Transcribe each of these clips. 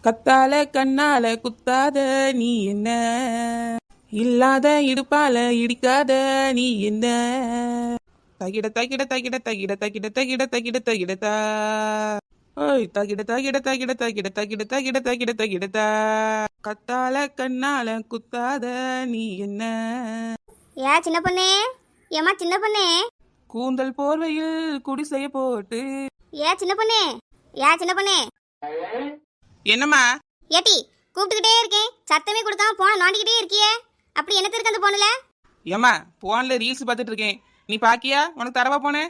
கத்தால கண்ணால குத்தாத நீ என்ன, இல்லாத இடுப்பால இடிக்காத நீ என்ன. தகிட தகிட தகிட தகிட தகிட தகிட தகிட தகிடதா, ஓய் தகிட தகிட தகிட தகிட தகிட தகிட தகிட தகிடதா. கத்தால கண்ணால குத்தாத நீ என்ன. ஏ சின்ன பொண்ணே, ஏமா சின்ன பொண்ணே. கூந்தல் போர்வையில் குடிசைய போட்டு. ஏ சின்ன பொண்ணே, ஏ சின்ன பொண்ணே. என்னம்மா? ஏட்டி கூப்பிட்டுக்கிட்டே இருக்கேன், சத்தமே கொடுக்காம போன நோண்டிக்கிட்டே இருக்கியே, அப்படி என்னத்து இருக்கு அந்த போன்ல? ஏம்மா போன்ல ரீல்ஸ் பார்த்துட்டு இருக்கேன், நீ பாக்கியா? உனக்கு தரவா போனேன்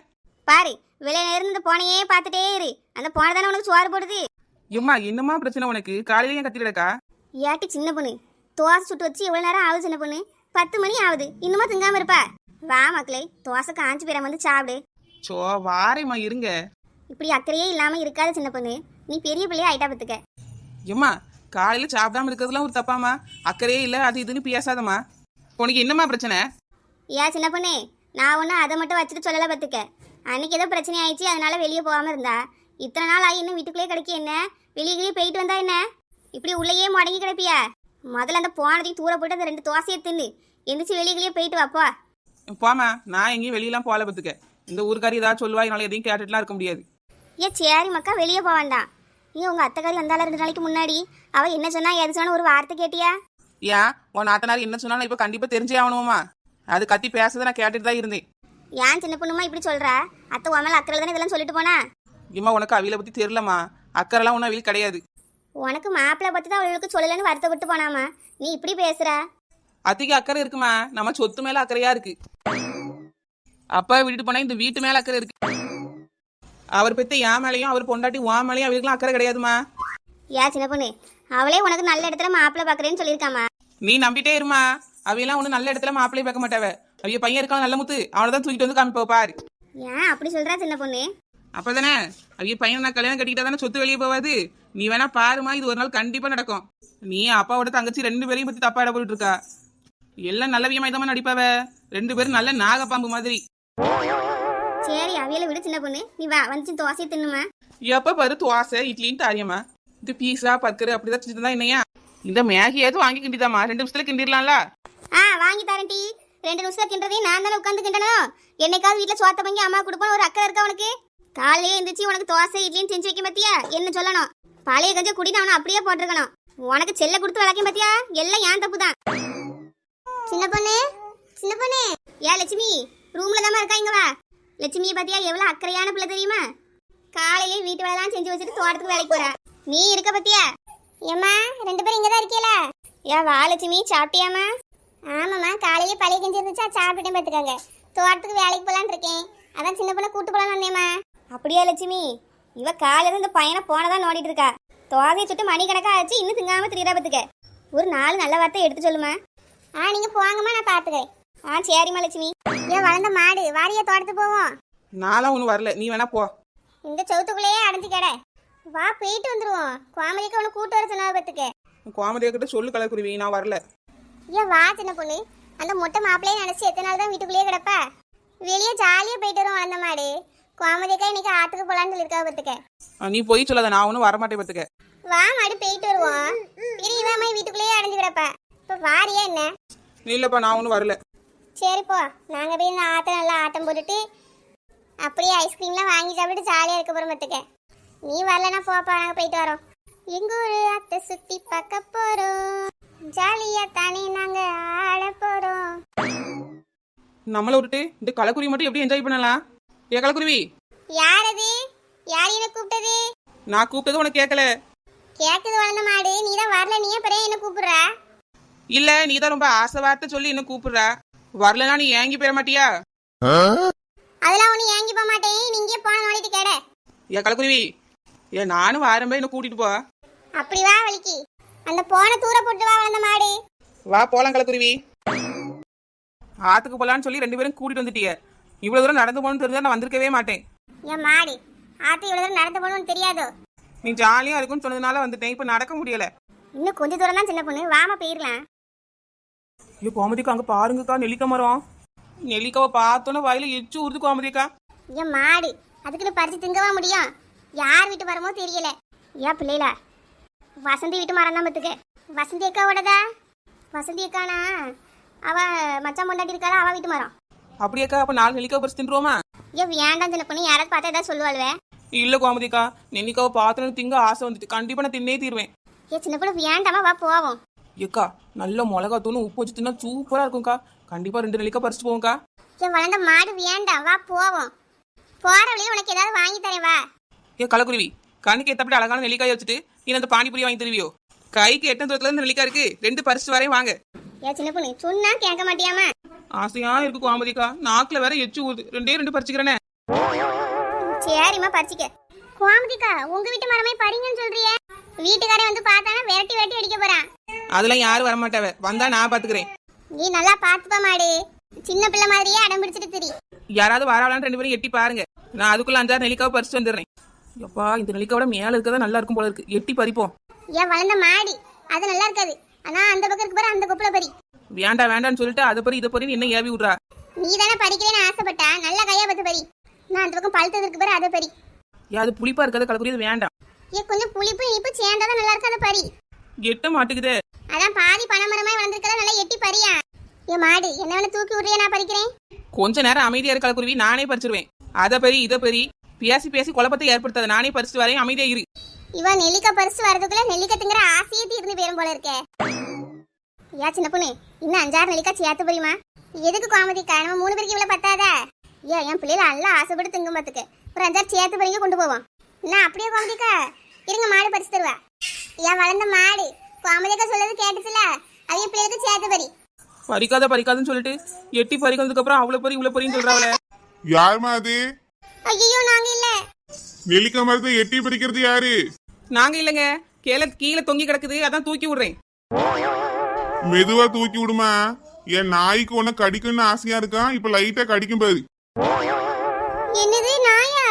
பாரு, வெளியில இருந்து போனையே பார்த்துட்டே இரு, அந்த போன தானே உனக்கு சோறு போடுது. ஏம்மா என்னம்மா பிரச்சனை உனக்கு? காலையில ஏன் கத்திடக்கா? ஏட்டி சின்ன பொண்ணு, தோசை சுட்டு வச்சு இவ்வளவு நேரம் ஆகுது சின்ன பொண்ணு, 10 மணி ஆகுது, இன்னுமா திங்காம இருப்பா? வா மக்களே, தோசை காஞ்சி பேர வந்து சாப்பிடு. சோ வாரேம்மா இருங்க. இப்படி அக்கறையே இல்லாம இருக்காது சின்ன பொண்ணு, நீ பெரிய பிள்ளையா ஆயிட்டா பத்துக்க. ஏம்மா காலையில சாப்பிடாம இருக்கிறதுலாம் ஒரு தப்பாமா? அக்கறையே இல்ல அது இதுன்னு பேசாதம்மா. உனக்கு என்னம்மா பிரச்சனை? ஏன் சின்ன பொண்ணு, நான் ஒன்றும் அதை மட்டும் வச்சுட்டு சொல்லலை பத்துக்க. அன்னைக்கு ஏதோ பிரச்சனை ஆயிடுச்சு, அதனால வெளியே போகாம இருந்தா. இத்தனை நாள் ஆகி இன்னும் வீட்டுக்குள்ளே கிடைக்க என்ன, வெளியே போயிட்டு வந்தா என்ன? இப்படி உள்ளேயே முடங்கி கிடப்பியா? முதல்ல அந்த போனதையும் தூர போட்டு அந்த 2 தோசையை தின்னு எந்திரிச்சு வெளியே போயிட்டு வாப்பா. போமா, நான் எங்கேயும் வெளியெல்லாம் போகல பத்துக்க. இந்த ஊருக்காரி ஏதாவது சொல்லுவா, என்னால எதையும் கேட்டுட்டுலாம் இருக்க முடியாது. ஏன் சரி மக்கா, வெளியே போக வேண்டாம். ஏன் உங்க அத்தைக்காரி வந்தால 2 நாளைக்கு முன்னாடி, அவ என்ன சொன்னா எது சொன்னா ஒரு வார்த்தை கேட்டியா? ஏன் உன் நாத்தனார் என்ன சொன்னாலும் இப்ப கண்டிப்பா தெரிஞ்சே ஆகணுமா? அது கத்தி பேசதை நான் கேட்டுட்டு தான் இருந்தேன். ஏன் சின்ன பொண்ணுமா இப்படி சொல்ற? அத்தை உன் அக்கறை தானே இதெல்லாம் சொல்லிட்டு போனா? ஏம்மா உனக்கு அவில பத்தி தெரியலம்மா, அக்கறைலாம் ஒன்றும் அவில கிடையாது. உனக்கு மாப்பிள்ளை பத்தி தான் அவளுக்கு சொல்லலன்னு வருத்தப்பட்டு போனாமா, நீ இப்படி பேசுற? அத்திக்கு அக்கறை இருக்குமா, நம்ம சொத்து மேல அக்கறையா இருக்கு. அப்பா விட்டுட்டு போனா இந்த வீட்டு மேல அக்கறை இருக்கு. அவர் பெத்த என் மேலையும் அவர் பொண்டாட்டி உன் மேலையும் அவருக்குலாம் அக்கறை கிடையாதுமா. ஏன் சின்ன பொண்ணு, அவளே உனக்கு நல்ல இடத்துல மாப்பிள்ளை பாக்குறேன்னு சொல்லியிருக்காமா. நீ நம்பிட்டே இருமா, அவையெல்லாம் ஒண்ணு நல்ல இடத்துல மாப்பிள்ளைய பார்க்க மாட்டாவ. அவைய பையன் இருக்கான் நல்ல முத்து, அவனை தான் தூக்கிட்டு வந்து காமிப்பா பாரு. ஏன் அப்படி சொல்றா சின்ன பொண்ணு? அப்பதானே அவைய பையன் நான் கல்யாணம் கட்டிக்கிட்டா தானே சொத்து வெளியே போவாது. நீ வேணா பாருமா, இது ஒரு நாள் கண்டிப்பா நடக்கும். நீ அப்பாவோட தங்கச்சி 2 பேரையும் பத்தி தப்பா இட போட்டு இருக்கா. எல்லாம் நல்ல வியமாய்தான் நடிப்பாவ, 2 பேரும் நல்ல நாகப்பாம்பு மாதிரி. சரி அவையில விடு சின்ன பொண்ணு, நீ வா வந்து தோசையை தின்னுமா. எப்ப பாரு தோசை இட்லின்னு தாரியம்மா. இது பீஸா பர்கர் அப்படிதான் செஞ்சுதான் என்னையா? இந்த மேகியாவது வாங்கி கிண்டிதாமா, 2 நிமிஷத்துல கிண்டிடலாம்ல. வாங்கி தரேன் டீ, 2 நிமிஷத்துல கிண்டதையும் நான் தானே உட்காந்து கிண்டனும். என்னைக்காவது வீட்டுல சோத்த பங்கி அம்மா கொடுப்போம் ஒரு அக்கறை இருக்கா உனக்கு? காலையே எந்திரிச்சு உனக்கு தோசை இட்லின்னு செஞ்சு வைக்க பத்தியா என்ன சொல்லணும்? பழைய கஞ்ச குடின்னு அவனை அப்படியே போட்டிருக்கணும். உனக்கு செல்ல கொடுத்து வளர்க்க பத்தியா, எல்லாம் ஏன் தப்பு தான். சின்ன பொண்ணு, சின்ன பொண்ணு. ஏன் லட்சுமி ரூம்ல தாமா இருக்கா? இங்க வா. லட்சுமியை பத்தியா எவ்வளவு அக்கறையான பிள்ளை தெரியுமா? காலையிலே வீட்டு வேலைலாம் செஞ்சு வச்சுட்டு தோட்டத்துக்கு வேலைக்கு போற. நீ இருக்க பத்தியா? ஏம்மா 2 பேரும் இங்கதான் இருக்கீல? ஏன் வா லட்சுமி, சாப்பிட்டியாமா? ஆமாம்மா, காலையிலே பழைய கஞ்சி இருந்துச்சா சாப்பிட்டுட்டே பார்த்துக்காங்க. தோட்டத்துக்கு வேலைக்கு போலான்னு இருக்கேன், அதான் சின்ன பொண்ணை கூட்டு போலான்னு வந்தேம்மா. அப்படியா லட்சுமி? இவ காலையில இந்த பையனை போனதான் நோண்டிட்டு இருக்கா. தோகையை சுட்டு மணி கணக்கா ஆச்சு, இன்னும் திங்காம திரியறா பத்துக்க. ஒரு 4 நல்ல வார்த்தை எடுத்து சொல்லுமா. நீங்க போங்கம்மா, நான் பாத்துக்கிறேன். சரிம்மா லட்சுமி. ஏன் வளர்ந்த மாடு வாரியா தோட்டத்துக்கு போவோம்? நானும் ஒன்றும் வரல, நீ வேணா போ. இந்த சவுத்துக்குள்ளேயே அடைஞ்சு கடை, வா போயிட்டு வந்துருவோம். கோமதிக்கு அவனை கூட்டு வர சொன்னா பத்துக்க. கோமதியா கிட்ட சொல்லு கலக்குருவி, நான் வரல. ஏன் வா சின்ன பொண்ணு, அந்த மொட்டை மாப்பிள்ளையே நினைச்சு எத்தனை நாள் தான் வீட்டுக்குள்ளேயே கிடப்ப? வெளியே ஜாலியா போயிட்டு வருவோம். வளர்ந்த மாடு கோமதிக்கா இன்னைக்கு ஆத்துக்கு போலான்னு சொல்லியிருக்கா பத்துக்க. நீ போய் சொல்லாத, நான் ஒன்றும் வரமாட்டேன் பத்துக்க. வா மாடு போயிட்டு வருவோம். பெரியவாம வீட்டுக்குள்ளேயே அடைஞ்சு கிடப்ப, இப்ப வாரியா என்ன? இல்லப்பா நான் ஒன்றும் வரல. சரி போ, நாங்க போய் இந்த ஆத்த நல்லா ஆட்டம் போட்டுட்டு அப்படியே ஐஸ்கிரீம்லாம் வாங்கி சாப்பிட்டு ஜாலியா இருக்க போறோம் பத்துக்க. நீ வரலன்னா போப்பா, நாங்க போயிட்டு வரோம். எங்க ஒரு அத்தை சுத்தி பார்க்க போறோம், ஜாலியா தானே நாங்க ஆட போறோம். நம்மளை விட்டுட்டு இந்த கலக்குருவி மட்டும் எப்படி என்ஜாய் பண்ணலாம்? ஏ கலக்குருவி. யார் அது? யார் என்ன கூப்பிட்டது? நான் கூப்பிட்டது உனக்கு கேட்கல? கேக்குது வளர்ந்த மாடு, நீ தான் வரல, நீ அப்புறம் என்ன கூப்பிடுற? இல்ல நீ தான் ரொம்ப ஆசை வார்த்தை சொல்லி என்ன கூப்பிடுற. வரலனா நீ ஏங்கி போயிட மாட்டியா? அதெல்லாம் ஒண்ணு ஏங்கி போக மாட்டேன், நீங்க போன நோடிட்டு கேட. ஏ கலக்குருவி, ஏ நானும் வாரம்பே என்ன கூட்டிட்டு போ. அப்படி வா வலிக்கு, அந்த போன தூர போட்டு வா வளர்ந்த மாடு. வா போலாம் கலக்குருவி. ஆத்துக்கு போலான்னு சொல்லி 2 பேரும் கூட்டிட்டு வந்துட்டீங்க. இவ்வளவு தூரம் நடந்து போகணும்னு தெரிஞ்சா நான் வந்திருக்கவே மாட்டேன். ஏன் மாடு, ஆத்து இவ்வளவு தூரம் நடந்து போகணும்னு தெரியாதோ? நீ ஜாலியா இருக்குன்னு சொன்னதுனால வந்துட்டேன், இப்ப நடக்க முடியல. இன்னும் கொஞ்சம் தூரம் தான் சின்ன பொண்ணு, வாமா போயிடலாம். ஐயோ கோமதிக்கா, அங்க பாருங்கக்கா நெல்லிக்காய் மரம். நெல்லிக்காவை பார்த்தோன்னே வாயில எச்சு ஊறுது கோமதிக்கா. ஏன் மாடு, அதுக்குன்னு பறிச்சு திங்கவா முடியும்? யார் வீட்டு வரமோ தெரியல. ஏன் பிள்ளைல வசந்தி வீட்டு மரம் தான் பத்துக்க. வசந்தி அக்காவோடதா? வசந்தி அக்கானா அவ மச்சான் பொண்டாட்டி இருக்காளா, அவ வீட்டு மரம். அப்படியாக்கா? அப்ப 4 நெல்லிக்காய் பறிச்சு தின்றுவோமா? ஏன் வேண்டாம் சின்ன பொண்ணு, யாராவது பார்த்தா ஏதாவது சொல்லுவாள்வே. இல்ல கோமதிக்கா, நெல்லிக்காவை பாத்திரம் திங்க ஆசை வந்துட்டு கண்டிப்பா நான் தின்னே தீருவேன். ஏ சின்ன பொண்ணு வேண்டாமா, வா போவோம். ஏக்கா நல்ல மிளகா தூள் உப்பு வச்சு தின்னா சூப்பரா இருக்கும்க்கா. கண்டிப்பா 2 நெல்லிக்காய் பறிச்சு போவோம்க்கா. ஏன் வளர்ந்த மாடு வேண்டாம், வா போவோம். போற வழியில உனக்கு ஏதாவது வாங்கி தரேன், வா. ஏ கலக்குருவி, கண்ணுக்கு ஏத்தப்படி அழகான நெல்லிக்காய் வச்சுட்டு நீ அந்த பானிபூரி வாங்கி தருவியோ? கைக்கு 8 தூரத்துல இருந்து நெல்லிக்காய் இருக்கு, 2 பறிச்சு வரேன் வாங்க. ஏ சின்ன பொண்ணு சொன்னா கேட்க மாட்டியாமா? ஆசையா இருக்கு கோமதிக்கா, நாக்குல வேற எச்சு ஊது. 2 பறிச்சுக்கிறேனே. சரிம்மா பறிச்சிக்க. கோமதிக்கா உங்க வீட்டு மரமே பறிங்கன்னு சொல்றியே, வீட்டுக்காரன் வந்து பார்த்தானா விரட்டி விரட்டி அடிக்க போறான். அதெல்லாம் யாரும் வரமாட்டாவ, வந்தா நான் பாத்துக்கிறேன். நீ நல்லா பாத்துப்பா மாடு, சின்ன பிள்ளை மாதிரியே அடம் பிடிச்சிட்டு திரி. யாராவது வராளான்னு 2 பேரும் எட்டி பாருங்க. நான் அதுக்குள்ள 5-6 நெல்லிக்காவை பறிச்சு வந்துடுறேன். எப்பா இந்த நெல்லிக்காவோட மேல இருக்கதான் நல்லா இருக்கும் போல இருக்கு, எட்டி பறிப்போம். ஏன் வளர்ந்த மாடி அது நல்லா இருக்காது, ஆனா அந்த பக்கம் இருக்கு பாரு, அந்த கொப்புல பறி. வேண்டாம் வேண்டாம்னு சொல்லிட்டு அதை பறி இதை பறி என்ன ஏவி விடுறா. நீ தானே பறிக்கிறேன்னு ஆசைப்பட்டா, நல்ல கையா பார்த்து பறி. நான் அந்த பக்கம் பழுத்தது இருக்கு பாரு, அதை பறி. அது புளிப்பா இருக்காது கலக்குரியது, வேண்டாம். ஏன் கொஞ்சம் புளிப்பு இனிப்பு சேர்ந்தாதான் நல்லா இருக்கு, அதை பறி. எட்ட மாட்டுக்குதே. அதான் பாதி பனைமரமாய் வளர்ந்துருக்கா, நல்லா எட்டி பறியா. ஏன் மாடு என்ன வேணா தூக்கி விடுறியா, நான் பறிக்கிறேன். கொஞ்ச நேரம் அமைதியா இருக்க கலக்குருவி, நானே பறிச்சிருவேன். அதை பறி இதை பறி பேசி பேசி குழப்பத்தை ஏற்படுத்தாது, நானே பறிச்சுட்டு வரேன், அமைதியா இரு. இவன் நெல்லிக்காய் பறிச்சு வரதுக்குள்ள நெல்லிக்காய் திங்கிற ஆசையே தீர்ந்து போயிரும் போல இருக்கே. ஏன் சின்ன பொண்ணு இன்னும் 5-6 நெல்லிக்காய் சேர்த்து போறியுமா? எதுக்கு கோமதிக்கா, நம்ம 3 பேருக்கு இவ்வளவு பத்தாதா? என் பிள்ளைல நல்லா ஆசைப்பட்டு திங்கும் பாத்துக்க, ஒரு 5-6 சேர்த்து பறிங்க கொண்டு போவோம். என்ன அப்படியே கோமதிக்கா? இருங்க மாடு பறிச்சு தருவா. ஏன் வளர்ந்த மாடு கோமதிக்கா சொல்லது கேட்டுச்சுல, அது என் பிள்ளைகளுக்கு சேர்த்து பறி. பறிக்காதுன்னு சொல்லிட்டு எட்டி பறிக்கிறதுக்கு அப்புறம் அவ்வளவு பறி இவ்வளவு பறின்னு சொல்றாங்களே. யாருமா அது? ஐயோ நாங்க இல்ல. நெல்லிக்காய் மரத்தை எட்டி பறிக்கிறது யாரு? நாங்க இல்லைங்க, கீழே தொங்கி கிடக்குது, அதான் தூக்கி விடுறேன். மெதுவா தூக்கி விடுமா, என் நாய்க்கு உன்ன கடிக்குன்னு ஆசையா இருக்கான், இப்ப லைட்டா கடிக்கும் பாரு. என்னது நாயா?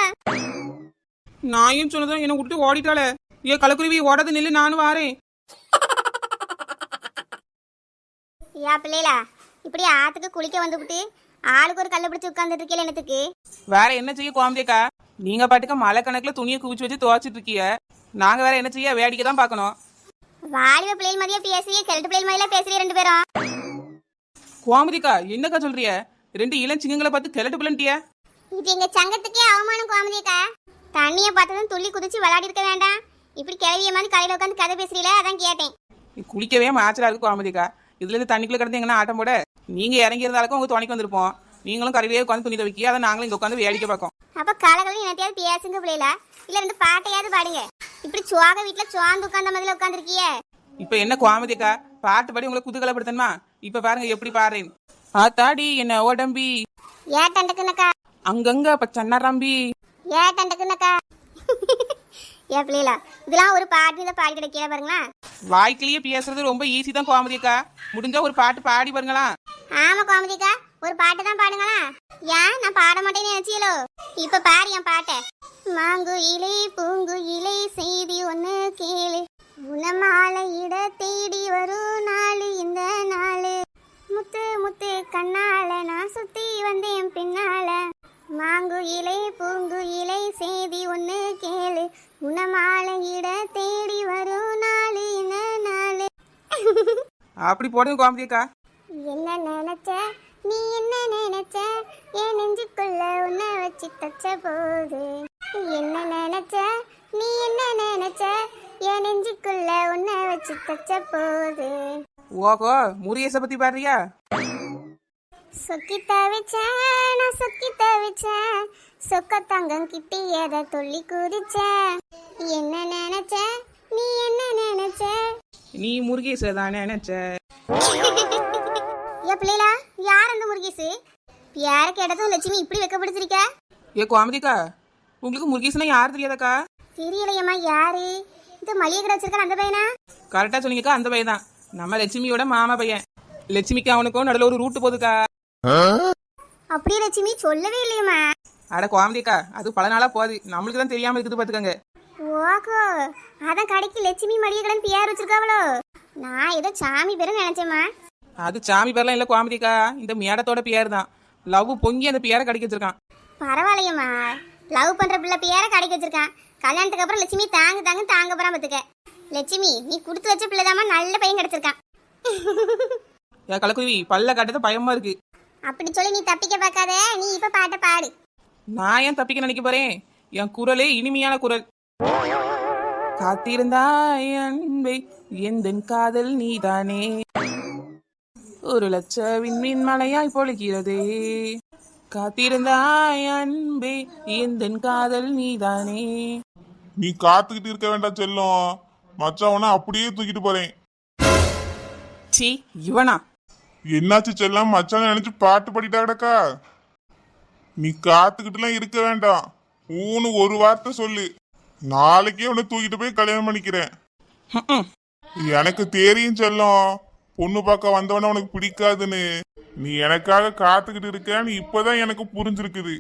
நாயும் சொன்னதும் என்ன விட்டு ஓடிட்டாளே. ஏன் கலக்குருவி ஓடாத நில்லு, நானும் வாரேன். யா பிள்ளைலா இப்படி ஆத்துக்கு குளிக்க வந்துவிட்டு ஆளுக்கு ஒரு கல்ல பிடிச்சு உட்கார்ந்துட்டு இருக்கீல, என்னத்துக்கு? வேற என்ன செய்ய கோமதியக்கா, நீங்க பாட்டுக்க மழை கணக்குல துணியை குவிச்சு வச்சு துவைச்சிட்டு இருக்கீங்க. நாங்க வேற என்ன செய்ய, வேடிக்கை தான் பாக்கணும். வாலிப பிள்ளைகள் மாதிரியே பேசுறிய, கிழட்டு பிள்ளைகள் மாதிரியே பேசுறிய 2 பேரும். கோமதிக்கா என்னக்கா சொல்றிய? 2 இளஞ்சிங்கங்களை பார்த்து கிளட்டு பிள்ளைன்ட்டிய. இது எங்க சங்கத்துக்கே அவமானம் கோமதியக்கா. தண்ணிய பார்த்ததும் துள்ளி குதிச்சு விளையாடி இருக்க வேண்டாம், இப்படி கிளவிய மாதிரி கடையில உட்காந்து கதை பேசுறீல, அதான் கேட்டேன். குளிக்கவே மாச்சலா இருக்கு கோமதிக்கா. இதுல இருந்து தண்ணிக்குள்ள கிடந்து எங்கன்னா ஆட்டம் போட நீங்க இறங்கி இருந்தாலும் உங்க துணைக்கு வந்திருப்போம். நீங்களும் கரையிலேயே உட்காந்து துணி துவைக்க, அதை நாங்களும் இங்க உட்காந்து வேடிக்கை பார்ப்போம். அப்ப கலகலும் என்னத்தையாவது பேசுங்க பிள்ளைல, இல்ல 2 பாட்டையாவது பாடுங்க. இப்படி சுவாக வீட்டுல சுவாந்து உட்கார்ந்த மாதிரில உட்காந்துருக்கிய. இப்ப என்ன கோமதிக்கா, பாட்டு பாடி உங்களை குதூகலப்படுத்தணுமா? இப்ப பாருங்க எப்படி பாடுறேன். ஆத்தாடி என்ன ஓடம்பி, ஏ தண்டக்குனக்கா, அங்கங்க பச்சன்னரம்பி, ஏ தண்டக்குனக்கா. ஏ பிள்ளைல இதெல்லாம் ஒரு பாட்டு, இதை பாடி கிடைக்கல பாருங்களா. வாய்க்கிலேயே பேசுறது ரொம்ப ஈஸி தான் கோமதிக்கா, முடிஞ்சா ஒரு பாட்டு பாடி பாருங்களா. ஆமா கோமதிக்கா, ஒரு பாட்டு தான் பாடுங்களா. ஏன் நான் பாட மாட்டேன்னு நினைச்சியலோ? இப்ப பாரு என் பாட்டை. மாங்குயிலே பூங்குயிலே செய்தி ஒண்ணு கேளு, உனமாலை இட தேடி வரும் நாளு இந்த நாளு, முத்து முத்து கண்ணால நான் சுத்தி வந்தேன் பின்னால, மாங்குயிலே பூங்குயிலே செய்தி ஒண்ணு கேளு, உனமாலை இட தேடி வரும் நாளு இந்த நாளு. அப்படி போடுங்க கோமதிக்கா. என்ன நினைச்ச நீ என்ன நினைச்ச, என் நெஞ்சுக்குள்ள உன்னை வச்சு தச்ச போது, என்ன நினைச்ச நீ என்ன நினைச்ச, என் நெஞ்சுக்குள்ள உன்னை வச்சு தச்ச போது. ஓஹோ முருகேச பத்தி பாடுறியா? சொக்கி தவிச்சேன் நான் சொக்கி தவிச்சேன், சொக்க தங்கம் கிட்டி எதை துள்ளி குதிச்ச, என்ன நினைச்ச நீ என்ன நினைச்ச. நீ முருகேச தானே நினைச்ச. ஏ பிள்ளைலா யார் அந்த முருகேசு? யார கேட்டதும் லட்சுமி இப்படி வெக்கப்படுத்திருக்க. ஏ கோமதிக்கா, உங்களுக்கு முருகேசனா யார் தெரியாதக்கா? தெரியலையம்மா யாரு? இது மளிகை கடை வச்சிருக்க அந்த பையனா? கரெக்டா சொன்னீங்கக்கா, அந்த பையன் தான். நம்ம லட்சுமியோட மாமா பையன். லட்சுமிக்கு அவனுக்கும் நடுவில் ஒரு ரூட்டு போகுதுக்கா. அப்படியே லட்சுமி சொல்லவே இல்லையம்மா. அட கோமதிக்கா, அது பல நாளா போகுது, நம்மளுக்கு தான் தெரியாம இருக்குது பாத்துக்கங்க. ஓகோ அதான் கடைக்கு லட்சுமி மளிகை கடன் பேர் வச்சிருக்காவளோ? நான் ஏதோ சாமி பேரு நினைச்சேம்மா. அது சாமி பேர்லாம் இல்ல கோமதிக்கா, இந்த மேடத்தோட பேர் தான். லவ் பொங்கி அந்த பேரை கடைக்கு வச்சிருக்கான். பரவாயில்லையம்மா, லவ் பண்ற பிள்ளை பேரை கடைக்கு வச்சிருக்கான். கல்யாணத்துக்கு அப்புறம் லட்சுமி தாங்க தாங்க தாங்க போறான் பாத்துக்க. லட்சுமி நீ கொடுத்து வச்ச பிள்ளைதாம்மா, நல்ல பையன் கிடைச்சிருக்கான். என் கலக்குருவி பல்ல காட்டுறது பயமா இருக்கு. அப்படி சொல்லி நீ தப்பிக்க பார்க்காத, நீ இப்ப பாட்ட பாடு. நான் ஏன் தப்பிக்க நினைக்க போறேன்? என் குரலே இனிமையான குரல். காத்திருந்தாய் அன்பே எந்தன் காதல் நீதானே, 1,00,000 விண்மீன் மலையாய் பொழிகிறதே. காத்திருந்தாய் அன்பே எந்தன் காதல் நீதானே. நீ காத்துக்கிட்டு இருக்க வேண்டாம் செல்லம், மச்சான் உன்னை அப்படியே தூக்கிட்டு போறேன். சி இவனா? என்னாச்சு செல்லம், மச்சான் நினைச்சு பாட்டு பாடிட்டா கிடக்கா? நீ காத்துக்கிட்டுலாம் இருக்க வேண்டாம், ஊனு ஒரு வார்த்தை சொல்லு, நாளைக்கே உன்னை தூக்கிட்டு போய் கல்யாணம் பண்ணிக்கிறேன். எனக்கு தெரியும் செல்லம், பொண்ணு பார்க்க வந்தவன உனக்கு பிடிக்காதுன்னு. நீ எனக்காக காத்துக்கிட்டு இருக்கன்னு இப்பதான் எனக்கு புரிஞ்சிருக்குது.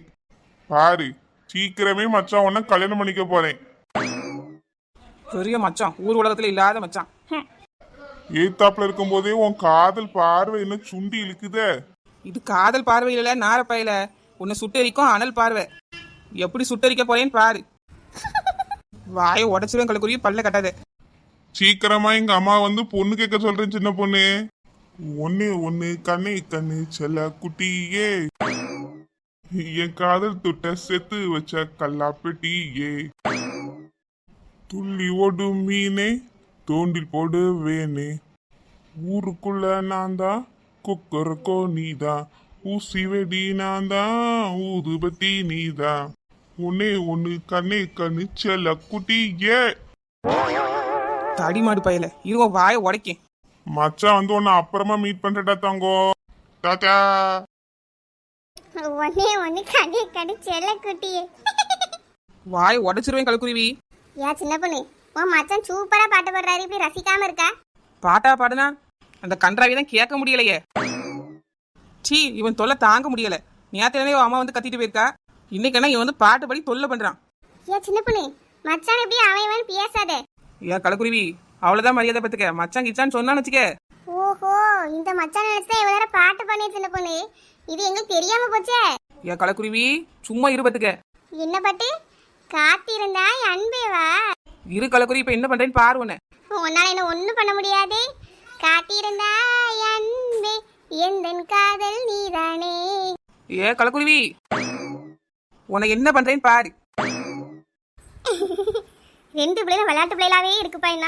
பாரு, சீக்கிரமே மச்சான் உன்னை கல்யாணம் பண்ணிக்க போறேன். பெரிய மச்சான், ஊர் உலகத்துல இல்லாத மச்சான். ஏத்தாப்புல இருக்கும் போதே உன் காதல் பார்வை என்ன சுண்டி இழுக்குதே. இது காதல் பார்வையில நாரப்பையில உன்னை சுட்டரிக்கும் அனல் பார்வை. எப்படி சுட்டரிக்க போறேன்னு பாரு. வாயை உடச்சிருவேன் கலக்குருவி, பல்ல கட்டாத. சீக்கிரமா எங்க அம்மா வந்து பொண்ணு கேட்க சொல்றேன் சின்ன பொண்ணு. ஒண்ணு ஒண்ணு கண்ணே கண்ணு செல்ல குட்டியே, என் காதல் துட்ட செத்து வச்ச கல்லாப்பெட்டியே, துள்ளி ஓடும் மீனே தோண்டில் போடு வேணே, ஊருக்குள்ள நான் தான் குக்கரக்கோ நீதான், ஊசி வெடி நான் தான் ஊதுபத்தி நீதான், ஒன்னே ஒண்ணு கண்ணே கண்ணு செல்ல குட்டியே. தடிமாடு பையல இருவ வாயை உடைக்கேன். மச்சான் வந்து உன்னை அப்புறமா மீட் பண்றடா தங்கோ. டாடா. ஒன்னே ஒண்ணு கண்ணே கண்ணு செல்ல குட்டியே. வாயை உடைச்சிருவேன் கலக்குருவி. யா சின்ன பொண்ணு, உன் மச்சான் சூப்பரா பாட்டு பாடுறாரு, இப்படி ரசிக்காம இருக்கா? பாட்டா பாடுனா அந்த கன்றாவி தான் கேட்க முடியலையே. சீ, இவன் தொல்லை தாங்க முடியல. நேத்திலே அம்மா வந்து கத்திட்டு போயிருக்கா, இன்னைக்கு இவன் வந்து பாட்டு பாடி தொல்லை பண்றான். யா சின்ன பொண்ணு, மச்சான் எப்படி அவன் பேசாத. ஏன் கலக்குருவி, அவ்வளவுதான் மரியாதை பத்துக்க. மச்சான் கிச்சான்னு சொன்னான்னு வச்சுக்க. ஓஹோ, இந்த மச்சான் நினைச்சா இவ்வளவு நேரம் பாட்டு பண்ணி சின்ன பொண்ணு, இது எங்களுக்கு தெரியாம போச்சே. ஏன் கலக்குருவி சும்மா இரு பத்துக்க. என்ன பாட்டு? காத்திருந்தாய் அன்பேவா? இரு கலக்குருவி, இப்ப என்ன பண்றேன்னு பாரு. உன்னை உன்னால என்ன ஒண்ணும் பண்ண முடியாது. காத்திருந்தாய் அன்பே எந்தன் காதல் நீதானே. ஏ கலக்குருவி, உன்னை என்ன பண்றேன்னு பாரு. 2 பிள்ளைங்க விளையாட்டு பிள்ளைகளாவே இருக்குப்பா. என்ன